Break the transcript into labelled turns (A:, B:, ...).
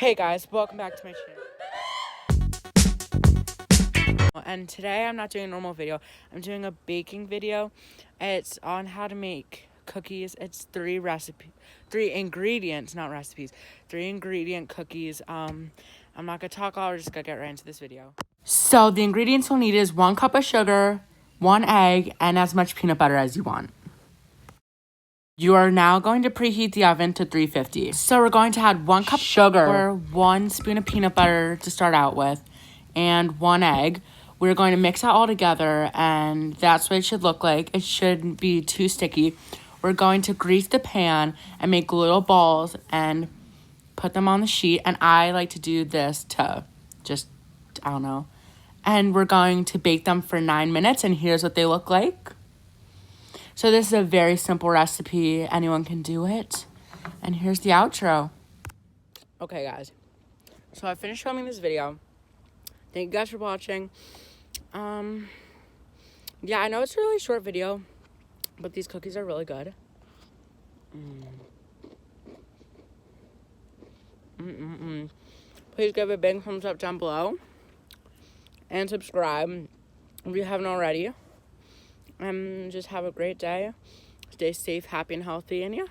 A: Hey guys, welcome back to my channel. And today I'm not doing a normal video. I'm doing a baking video. It's on how to make cookies. It's three ingredients, not recipes. 3-ingredient cookies. I'm not gonna talk all, we're just gonna get right into this video. So the ingredients we'll need is 1 cup of sugar, 1 egg, and as much peanut butter as you want. You are now going to preheat the oven to 350. So we're going to add 1 cup of sugar, 1 spoon of peanut butter to start out with, and 1 egg. We're going to mix that all together, and that's what it should look like. It shouldn't be too sticky. We're going to grease the pan and make little balls and put them on the sheet. And I like to do this to just, I don't know. And we're going to bake them for 9 minutes, and here's what they look like. So this is a very simple recipe. Anyone can do it. And here's the outro. Okay, guys. So I finished filming this video. Thank you guys for watching. Yeah, I know it's a really short video, but these cookies are really good. Please give a big thumbs up down below. And subscribe if you haven't already. Just have a great day. Stay safe, happy, and healthy, and yeah.